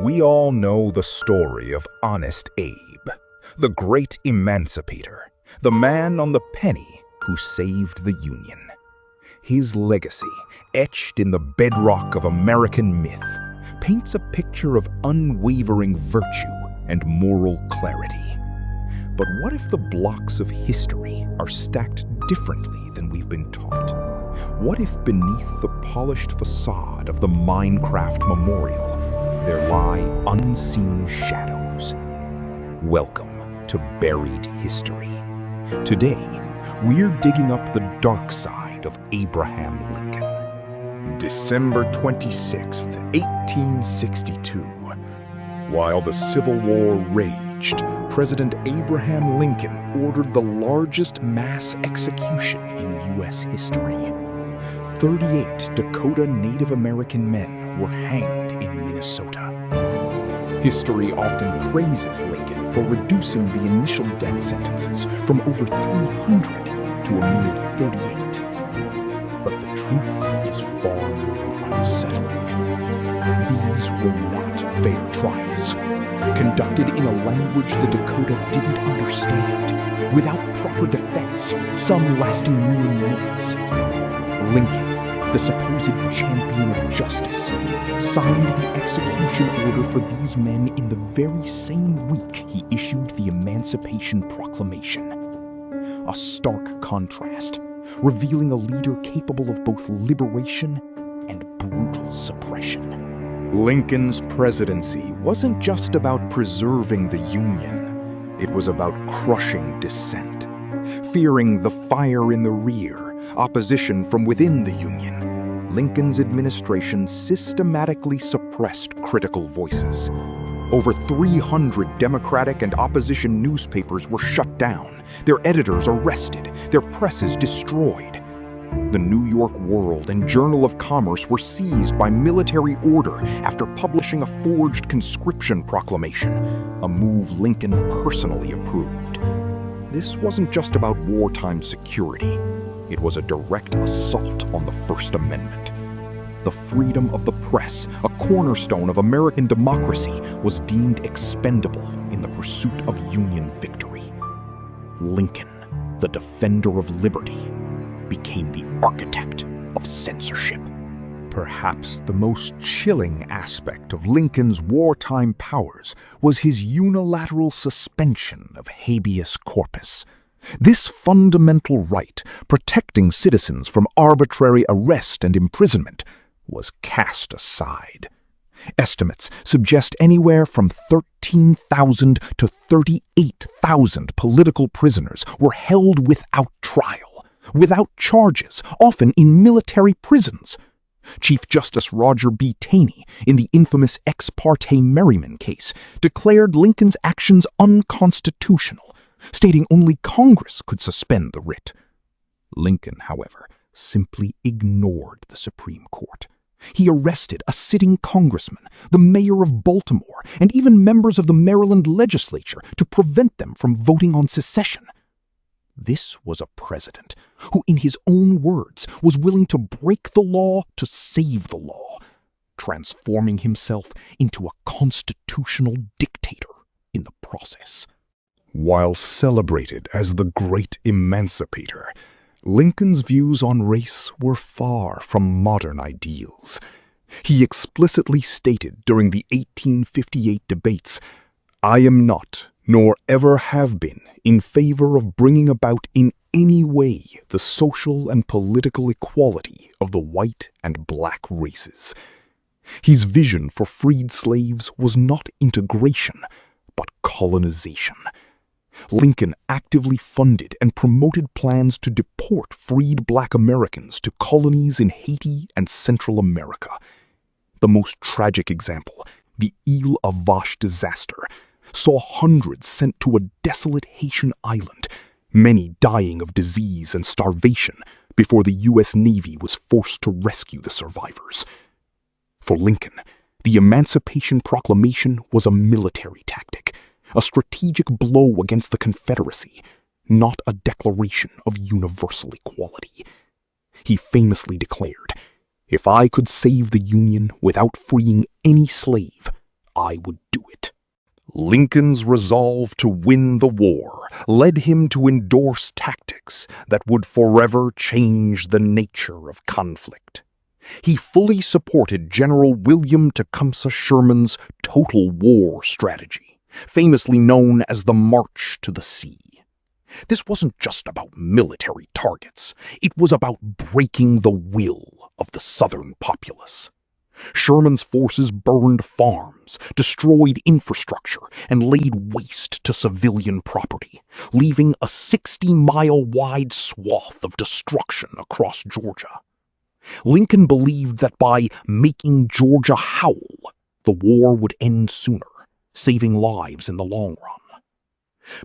We all know the story of Honest Abe, the Great Emancipator, the man on the penny who saved the Union. His legacy, etched in the bedrock of American myth, paints a picture of unwavering virtue and moral clarity. But what if the blocks of history are stacked differently than we've been taught? What if beneath the polished facade of the Minecraft Memorial there lie unseen shadows? Welcome to Buried History. Today, we're digging up the dark side of Abraham Lincoln. December 26th, 1862. While the Civil War raged, President Abraham Lincoln ordered the largest mass execution in U.S. history. 38 Dakota Native American men were hanged in Minnesota. History often praises Lincoln for reducing the initial death sentences from over 300 to a mere 38. But the truth is far more unsettling. These were not fair trials, conducted in a language the Dakota didn't understand, without proper defense, some lasting mere minutes. Lincoln, the supposed champion of justice, signed the execution order for these men in the very same week he issued the Emancipation Proclamation. A stark contrast, revealing a leader capable of both liberation and brutal suppression. Lincoln's presidency wasn't just about preserving the Union. It was about crushing dissent. Fearing the fire in the rear, opposition from within the Union, Lincoln's administration systematically suppressed critical voices. Over 300 Democratic and opposition newspapers were shut down, their editors arrested, their presses destroyed. The New York World and Journal of Commerce were seized by military order after publishing a forged conscription proclamation, a move Lincoln personally approved. This wasn't just about wartime security. It was a direct assault on the First Amendment. The freedom of the press, a cornerstone of American democracy, was deemed expendable in the pursuit of Union victory. Lincoln, the defender of liberty, became the architect of censorship. Perhaps the most chilling aspect of Lincoln's wartime powers was his unilateral suspension of habeas corpus. This fundamental right, protecting citizens from arbitrary arrest and imprisonment, was cast aside. Estimates suggest anywhere from 13,000 to 38,000 political prisoners were held without trial, without charges, often in military prisons. Chief Justice Roger B. Taney, in the infamous Ex parte Merryman case, declared Lincoln's actions unconstitutional, stating only Congress could suspend the writ. Lincoln, however, simply ignored the Supreme Court. He arrested a sitting congressman, the mayor of Baltimore, and even members of the Maryland legislature to prevent them from voting on secession. This was a president who, in his own words, was willing to break the law to save the law, transforming himself into a constitutional dictator in the process. While celebrated as the Great Emancipator, Lincoln's views on race were far from modern ideals. He explicitly stated during the 1858 debates, "I am not, nor ever have been, in favor of bringing about in any way the social and political equality of the white and black races." His vision for freed slaves was not integration, but colonization. Lincoln actively funded and promoted plans to deport freed black Americans to colonies in Haiti and Central America. The most tragic example, the Ile of Vache disaster, saw hundreds sent to a desolate Haitian island, many dying of disease and starvation before the U.S. Navy was forced to rescue the survivors. For Lincoln, the Emancipation Proclamation was a military tactic, a strategic blow against the Confederacy, not a declaration of universal equality. He famously declared, "If I could save the Union without freeing any slave, I would do it. Lincoln's resolve to win the war led him to endorse tactics that would forever change the nature of conflict. He fully supported General William Tecumseh Sherman's total war strategy, famously known as the March to the Sea. This wasn't just about military targets. It was about breaking the will of the Southern populace. Sherman's forces burned farms, destroyed infrastructure, and laid waste to civilian property, leaving a 60-mile-wide swath of destruction across Georgia. Lincoln believed that by making Georgia howl, the war would end sooner, saving lives in the long run.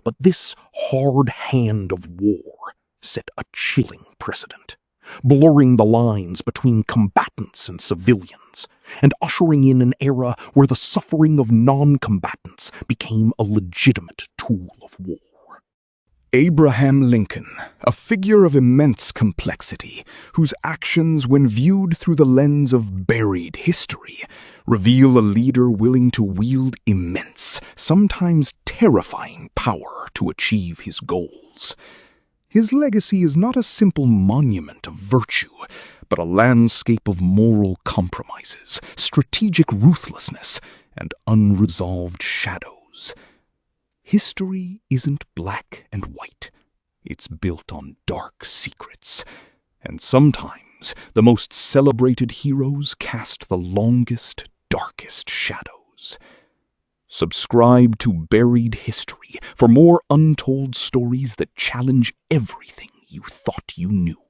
But this hard hand of war set a chilling precedent, blurring the lines between combatants and civilians, and ushering in an era where the suffering of non-combatants became a legitimate tool of war. Abraham Lincoln, a figure of immense complexity, whose actions, when viewed through the lens of buried history, reveal a leader willing to wield immense, sometimes terrifying power to achieve his goals. His legacy is not a simple monument of virtue, but a landscape of moral compromises, strategic ruthlessness, and unresolved shadows. History isn't black and white. It's built on dark secrets. And sometimes the most celebrated heroes cast the longest, darkest shadows. Subscribe to Buried History for more untold stories that challenge everything you thought you knew.